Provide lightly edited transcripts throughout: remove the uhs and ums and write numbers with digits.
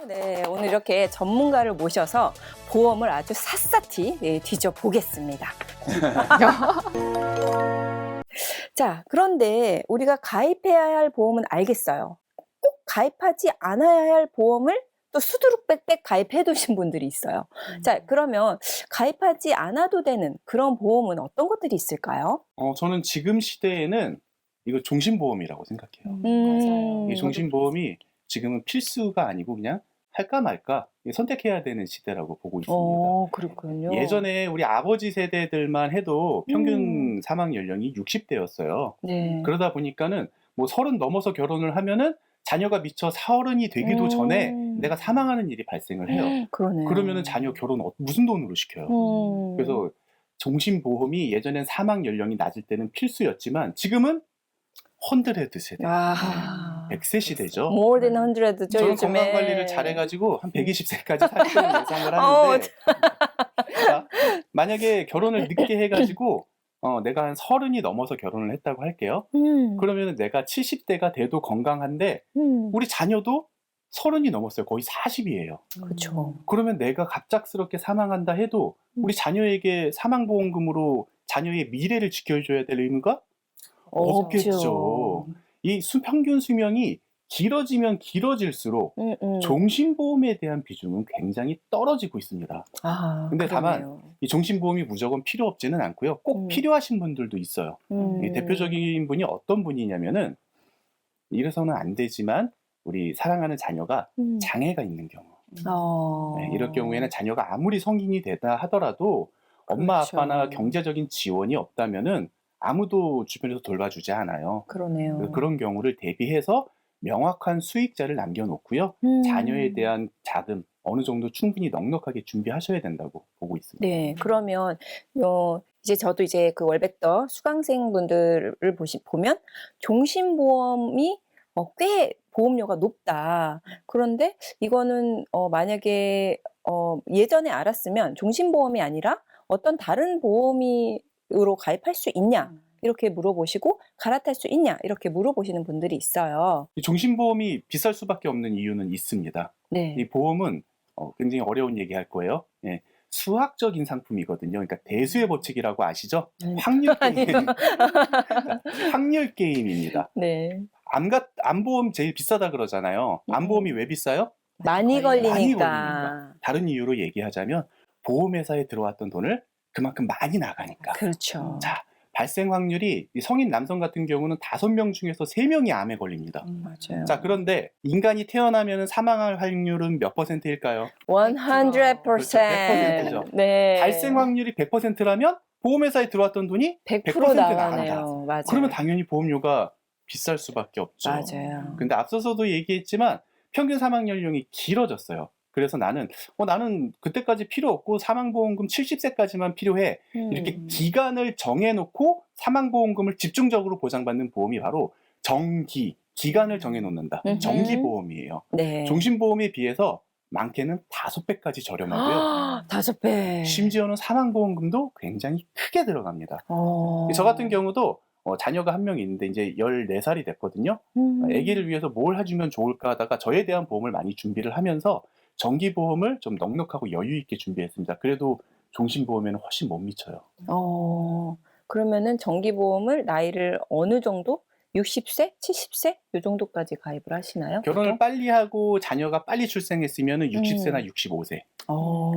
네, 오늘 이렇게 전문가를 모셔서 보험을 아주 샅샅이 뒤져보겠습니다. 자, 그런데 우리가 가입해야 할 보험은 알겠어요. 꼭 가입하지 않아야 할 보험을 또 수두룩 빽빽 가입해 두신 분들이 있어요. 자, 그러면 가입하지 않아도 되는 그런 보험은 어떤 것들이 있을까요? 저는 지금 시대에는 이거 종신보험이라고 생각해요. 맞아요. 이 종신보험이 지금은 필수가 아니고 그냥 할까 말까 선택해야 되는 시대라고 보고 있습니다. 그렇군요. 예전에 우리 아버지 세대들만 해도 평균 사망 연령이 60대였어요. 네. 그러다 보니까는 뭐 30 넘어서 결혼을 하면은 자녀가 미처 40이 되기도 전에 내가 사망하는 일이 발생을 해요. 그러네요. 그러면은 자녀 결혼 무슨 돈으로 시켜요? 그래서 종신보험이 예전엔 사망 연령이 낮을 때는 필수였지만 지금은 100 세대, 100세 시대죠. More than 100죠, 저는 요즘에. 건강 관리를 잘해가지고 한 120세까지 살 거를 예상을 하는데 자, 만약에 결혼을 늦게 해가지고 내가 한 30이 넘어서 결혼을 했다고 할게요. 그러면 내가 70대가 돼도 건강한데 우리 자녀도 30이 넘었어요. 거의 40이에요. 그렇죠. 그러면 내가 갑작스럽게 사망한다 해도 우리 자녀에게 사망보험금으로 자녀의 미래를 지켜줘야 될 의무가 없겠죠. 이 평균 수명이 길어지면 길어질수록 종신보험에 대한 비중은 굉장히 떨어지고 있습니다. 근데 다만 이 종신보험이 무조건 필요 없지는 않고요. 꼭 필요하신 분들도 있어요. 이 대표적인 분이 어떤 분이냐면은 이래서는 안 되지만 우리 사랑하는 자녀가 장애가 있는 경우. 네, 이럴 경우에는 자녀가 아무리 성인이 되다 하더라도 엄마 그렇죠. 아빠나 경제적인 지원이 없다면은 아무도 주변에서 돌봐주지 않아요. 그러네요. 그런 경우를 대비해서 명확한 수익자를 남겨놓고요. 자녀에 대한 자금 어느 정도 충분히 넉넉하게 준비하셔야 된다고 보고 있습니다. 네, 그러면 이제 저도 이제 그 월백더 수강생 분들을 보면 종신보험이 꽤 보험료가 높다. 그런데 이거는 만약에 예전에 알았으면 종신보험이 아니라 어떤 다른 보험으로 가입할 수 있냐? 이렇게 물어보시고 갈아탈 수 있냐? 이렇게 물어보시는 분들이 있어요. 이 종신보험이 비쌀 수밖에 없는 이유는 있습니다. 네. 이 보험은 굉장히 어려운 얘기 할 거예요. 예, 수학적인 상품이거든요. 그러니까 대수의 법칙이라고 아시죠? 확률 게임. 확률 게임입니다. 네. 암보험 제일 비싸다 그러잖아요. 암보험이 왜 비싸요? 많이 많이 걸리니까. 걸리니까. 다른 이유로 얘기하자면 보험회사에 들어왔던 돈을 그만큼 많이 나가니까. 그렇죠. 자, 발생 확률이 이 성인 남성 같은 경우는 5명 중에서 3명이 암에 걸립니다. 맞아요. 자, 그런데 인간이 태어나면 사망할 확률은 몇 %일까요? 100%. 그렇죠, 100%죠. 네. 발생 확률이 100%라면 보험회사에 들어왔던 돈이 100% 나간다. 나가네요. 맞아요. 그러면 당연히 보험료가 비쌀 수밖에 없죠. 맞아요. 근데 앞서서도 얘기했지만 평균 사망 연령이 길어졌어요. 그래서 나는 그때까지 필요 없고 사망보험금 70세까지만 필요해. 이렇게 기간을 정해놓고 사망보험금을 집중적으로 보장받는 보험이 바로 기간을 정해놓는다. 정기보험이에요. 네. 종신보험에 비해서 많게는 5배까지 저렴하고요. 5배. 심지어는 사망보험금도 굉장히 크게 들어갑니다. 저 같은 경우도 자녀가 한 명 있는데 이제 14살이 됐거든요. 아기를 위해서 뭘 해주면 좋을까 하다가 저에 대한 보험을 많이 준비를 하면서 정기보험을 좀 넉넉하고 여유 있게 준비했습니다. 그래도 종신보험에는 훨씬 못 미쳐요. 그러면은 정기보험을 나이를 어느 정도? 60세? 70세? 요 정도까지 가입을 하시나요? 결혼을 보통? 빨리 하고 자녀가 빨리 출생했으면 60세나 65세.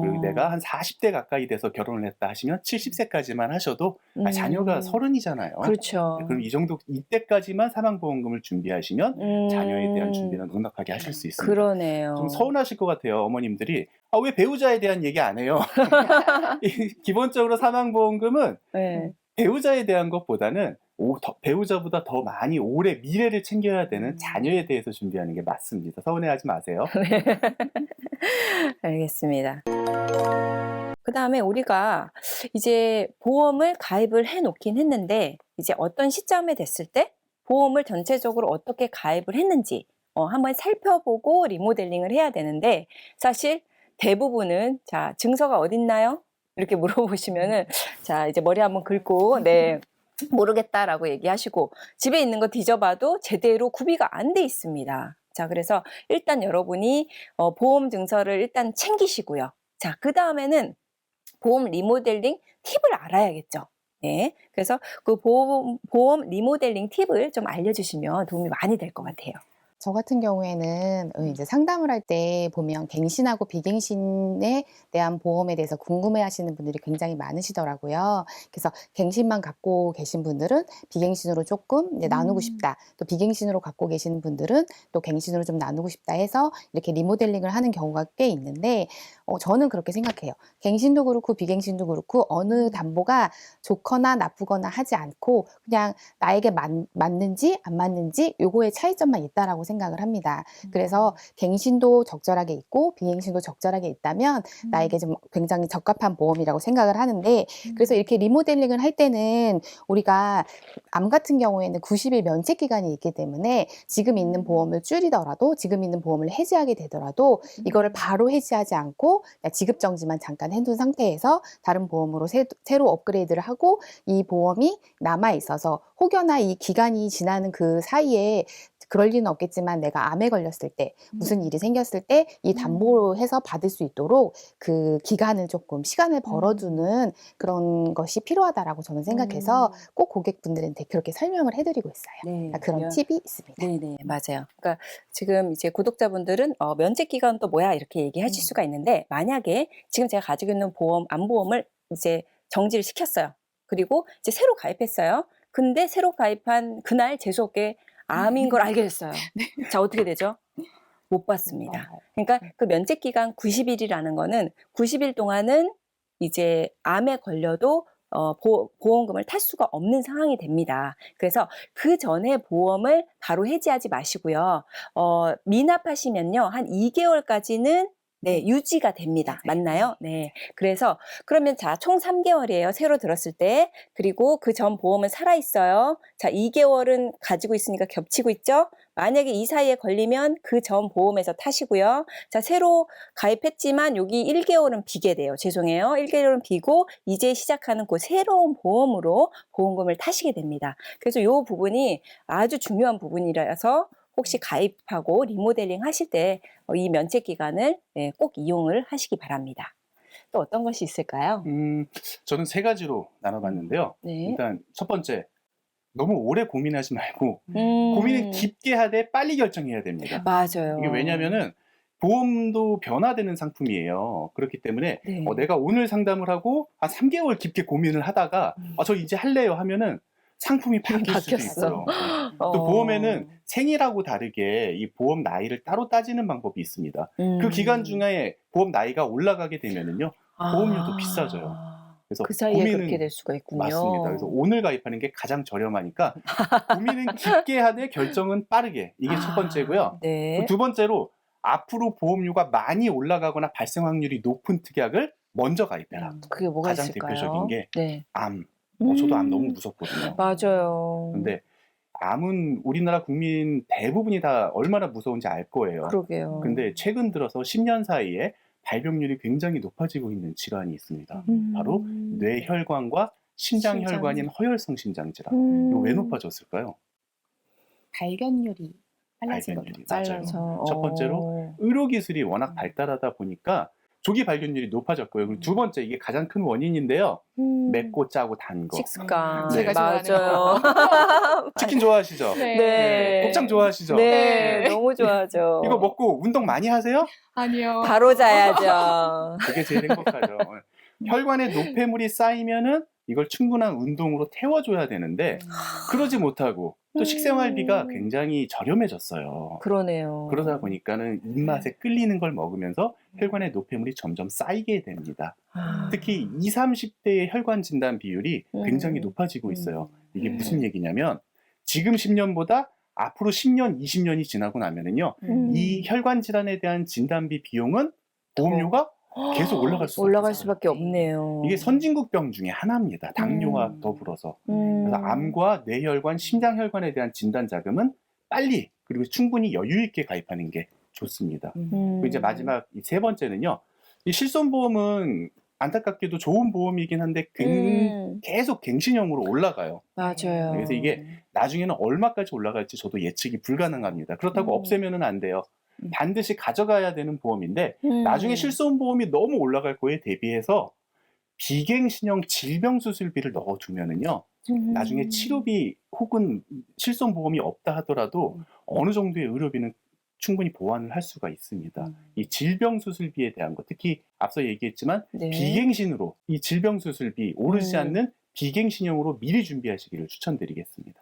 그리고 내가 한 40대 가까이 돼서 결혼을 했다 하시면 70세까지만 하셔도 자녀가 30이잖아요. 그렇죠. 그럼 이때까지만 사망보험금을 준비하시면 자녀에 대한 준비는 넉넉하게 하실 수 있습니다. 그러네요. 좀 서운하실 것 같아요, 어머님들이. 왜 배우자에 대한 얘기 안 해요? 기본적으로 사망보험금은 네. 배우자에 대한 것보다는 배우자보다 더 많이 오래 미래를 챙겨야 되는 자녀에 대해서 준비하는 게 맞습니다. 서운해하지 마세요. 알겠습니다. 그 다음에 우리가 이제 보험을 가입을 해 놓긴 했는데 이제 어떤 시점에 됐을 때 보험을 전체적으로 어떻게 가입을 했는지 한번 살펴보고 리모델링을 해야 되는데 사실 대부분은 자, 증서가 어딨나요? 이렇게 물어보시면은 자, 이제 머리 한번 긁고 네. 모르겠다라고 얘기하시고 집에 있는 거 뒤져봐도 제대로 구비가 안 돼 있습니다. 자, 그래서 일단 여러분이 보험 증서를 일단 챙기시고요. 자, 그다음에는 보험 리모델링 팁을 알아야겠죠. 네. 그래서 그 보험 리모델링 팁을 좀 알려주시면 도움이 많이 될 것 같아요. 저 같은 경우에는 이제 상담을 할 때 보면 갱신하고 비갱신에 대한 보험에 대해서 궁금해하시는 분들이 굉장히 많으시더라고요. 그래서 갱신만 갖고 계신 분들은 비갱신으로 조금 이제 나누고 싶다. 또 비갱신으로 갖고 계시는 분들은 또 갱신으로 좀 나누고 싶다 해서 이렇게 리모델링을 하는 경우가 꽤 있는데 저는 그렇게 생각해요. 갱신도 그렇고 비갱신도 그렇고 어느 담보가 좋거나 나쁘거나 하지 않고 그냥 나에게 맞는지 안 맞는지 요거의 차이점만 있다라고 생각을 합니다. 그래서 갱신도 적절하게 있고 비갱신도 적절하게 있다면 나에게 좀 굉장히 적합한 보험이라고 생각을 하는데 그래서 이렇게 리모델링을 할 때는 우리가 암 같은 경우에는 90일 면책 기간이 있기 때문에 지금 있는 보험을 줄이더라도 지금 있는 보험을 해지하게 되더라도 이거를 바로 해지하지 않고 지급 정지만 잠깐 해둔 상태에서 다른 보험으로 새로 업그레이드를 하고 이 보험이 남아 있어서 혹여나 이 기간이 지나는 그 사이에 그럴 리는 없겠지만 내가 암에 걸렸을 때 무슨 일이 생겼을 때 이 담보로 해서 받을 수 있도록 그 기간을 조금 시간을 벌어두는 그런 것이 필요하다라고 저는 생각해서 꼭 고객분들한테 그렇게 설명을 해드리고 있어요. 네. 그런 팁이 있습니다. 네네, 맞아요. 그러니까 지금 이제 구독자분들은 면책 기간 또 뭐야 이렇게 얘기하실 수가 있는데 만약에 지금 제가 가지고 있는 암보험을 이제 정지를 시켰어요. 그리고 이제 새로 가입했어요. 근데 새로 가입한 그날 재수없게 암인 걸 알게 됐어요. 자, 어떻게 되죠? 못 받습니다. 그러니까 그 면책 기간 90일이라는 거는 90일 동안은 이제 암에 걸려도 보험금을 탈 수가 없는 상황이 됩니다. 그래서 그 전에 보험을 바로 해지하지 마시고요. 미납하시면요, 한 2개월까지는 네, 유지가 됩니다. 맞나요? 네. 그래서 그러면 자, 총 3개월이에요. 새로 들었을 때. 그리고 그 전 보험은 살아 있어요. 자, 2개월은 가지고 있으니까 겹치고 있죠? 만약에 이 사이에 걸리면 그 전 보험에서 타시고요. 자, 새로 가입했지만 여기 1개월은 비게 돼요. 죄송해요. 1개월은 비고 이제 시작하는 그 새로운 보험으로 보험금을 타시게 됩니다. 그래서 이 부분이 아주 중요한 부분이라서 혹시 가입하고 리모델링 하실 때 이 면책 기간을 꼭 이용을 하시기 바랍니다. 또 어떤 것이 있을까요? 저는 세 가지로 나눠봤는데요. 네. 일단 첫 번째, 너무 오래 고민하지 말고 음. 고민을 깊게 하되 빨리 결정해야 됩니다. 맞아요. 이게 왜냐면은 보험도 변화되는 상품이에요. 그렇기 때문에 네. 내가 오늘 상담을 하고 한 3개월 깊게 고민을 하다가 저 이제 할래요 하면은 상품이 바뀔 수도 바뀌었어. 있고요. 또 보험에는 생일하고 다르게 이 보험 나이를 따로 따지는 방법이 있습니다. 그 기간 중에 보험 나이가 올라가게 되면은요, 보험료도 비싸져요. 그래서 그 사이에 고민은 그렇게 될 수가 있군요. 맞습니다. 그래서 오늘 가입하는 게 가장 저렴하니까 고민은 깊게 하되 결정은 빠르게. 이게 첫 번째고요. 네. 두 번째로 앞으로 보험료가 많이 올라가거나 발생 확률이 높은 특약을 먼저 가입해라. 그게 뭐가 가장 있을까요? 대표적인 게 네. 암. 저도 암 너무 무섭거든요. 맞아요. 근데 암은 우리나라 국민 대부분이 다 얼마나 무서운지 알 거예요. 그러게요. 근데 최근 들어서 10년 사이에 발병률이 굉장히 높아지고 있는 질환이 있습니다. 바로 뇌혈관과 심장혈관인 허혈성 심장질환. 이거 왜 높아졌을까요? 발견율이 빨라진 거죠. 발견율이 맞아요. 빨라서. 첫 번째로 의료기술이 워낙 발달하다 보니까 조기 발견율이 높아졌고요. 그리고 두 번째, 이게 가장 큰 원인인데요. 맵고 짜고 단 거. 식습관. 네. 제가 좋아하는 맞아요. 치킨 좋아하시죠? 네. 곱창 좋아하시죠? 네. 네. 너무 좋아하죠. 이거 먹고 운동 많이 하세요? 아니요. 바로 자야죠. 그게 제일 행복하죠. 혈관에 노폐물이 쌓이면은 이걸 충분한 운동으로 태워줘야 되는데 그러지 못하고 또 식생활비가 굉장히 저렴해졌어요. 그러네요. 그러다 보니까는 입맛에 끌리는 걸 먹으면서 혈관에 노폐물이 점점 쌓이게 됩니다. 특히 20, 30대의 혈관 진단 비율이 굉장히 높아지고 있어요. 이게 무슨 얘기냐면 지금 10년보다 앞으로 10년, 20년이 지나고 나면은요, 이 혈관 질환에 대한 진단비 비용은 보험료가 계속 올라갈 수밖에 없네요. 이게 선진국병 중에 하나입니다. 당뇨와 더불어서. 그래서 암과 뇌혈관, 심장혈관에 대한 진단 자금은 빨리 그리고 충분히 여유 있게 가입하는 게 좋습니다. 그리고 이제 마지막 세 번째는요. 이 실손보험은 안타깝게도 좋은 보험이긴 한데 계속 갱신형으로 올라가요. 맞아요. 그래서 이게 나중에는 얼마까지 올라갈지 저도 예측이 불가능합니다. 그렇다고 없애면은 안 돼요. 반드시 가져가야 되는 보험인데 나중에 실손보험이 너무 올라갈 거에 대비해서 비갱신형 질병수술비를 넣어두면은요. 나중에 치료비 혹은 실손보험이 없다 하더라도 어느 정도의 의료비는 충분히 보완을 할 수가 있습니다. 이 질병수술비에 대한 것, 특히 앞서 얘기했지만 네. 비갱신으로 이 질병수술비 오르지 않는 비갱신형으로 미리 준비하시기를 추천드리겠습니다.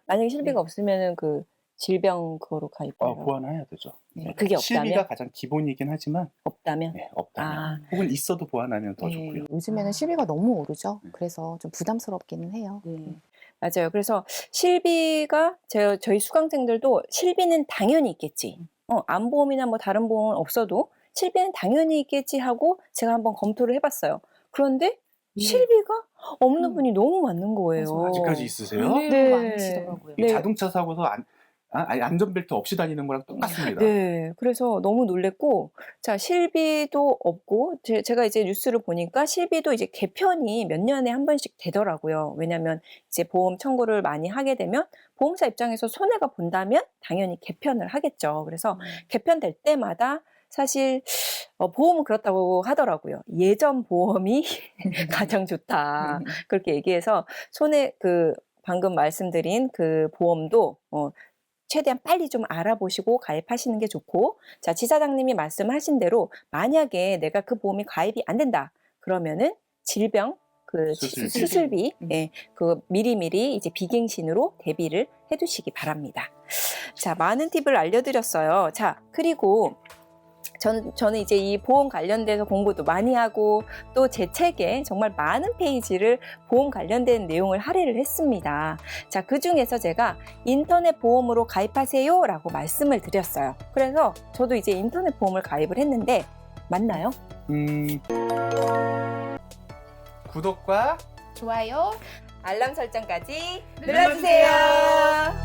만약에 실비가 없으면은 그 질병 그거로 가입해요. 보완해야 되죠. 네, 그게 없다면? 실비가 가장 기본이긴 하지만 없다면? 네, 없다면 혹은 있어도 보완하면 더 좋고요. 요즘에는 실비가 너무 오르죠. 그래서 좀 부담스럽기는 해요. 맞아요. 그래서 실비가 저희 수강생들도 실비는 당연히 있겠지. 암보험이나 뭐 다른 보험은 없어도 실비는 당연히 있겠지 하고 제가 한번 검토를 해봤어요. 그런데 실비가 없는 분이 너무 많은 거예요. 아직까지 있으세요? 네. 많으시더라고요. 네. 자동차 사고서 안전벨트 없이 다니는 거랑 똑같습니다. 네, 그래서 너무 놀랬고, 자, 실비도 없고, 제가 이제 뉴스를 보니까 실비도 이제 개편이 몇 년에 한 번씩 되더라고요. 왜냐면 이제 보험 청구를 많이 하게 되면 보험사 입장에서 손해가 본다면 당연히 개편을 하겠죠. 그래서 개편될 때마다 사실 보험은 그렇다고 하더라고요. 예전 보험이 가장 좋다. 그렇게 얘기해서 방금 말씀드린 그 보험도 최대한 빨리 좀 알아보시고 가입하시는 게 좋고, 자, 지사장님이 말씀하신 대로 만약에 내가 그 보험이 가입이 안 된다 그러면은 질병 수술비 그 미리미리 이제 비갱신으로 대비를 해두시기 바랍니다. 자, 많은 팁을 알려드렸어요. 자, 그리고 저는 이제 이 보험 관련돼서 공부도 많이 하고 또 제 책에 정말 많은 페이지를 보험 관련된 내용을 할애를 했습니다. 자, 그 중에서 제가 인터넷 보험으로 가입하세요 라고 말씀을 드렸어요. 그래서 저도 이제 인터넷 보험을 가입을 했는데 맞나요? 구독과 좋아요. 알람 설정까지 눌러주세요.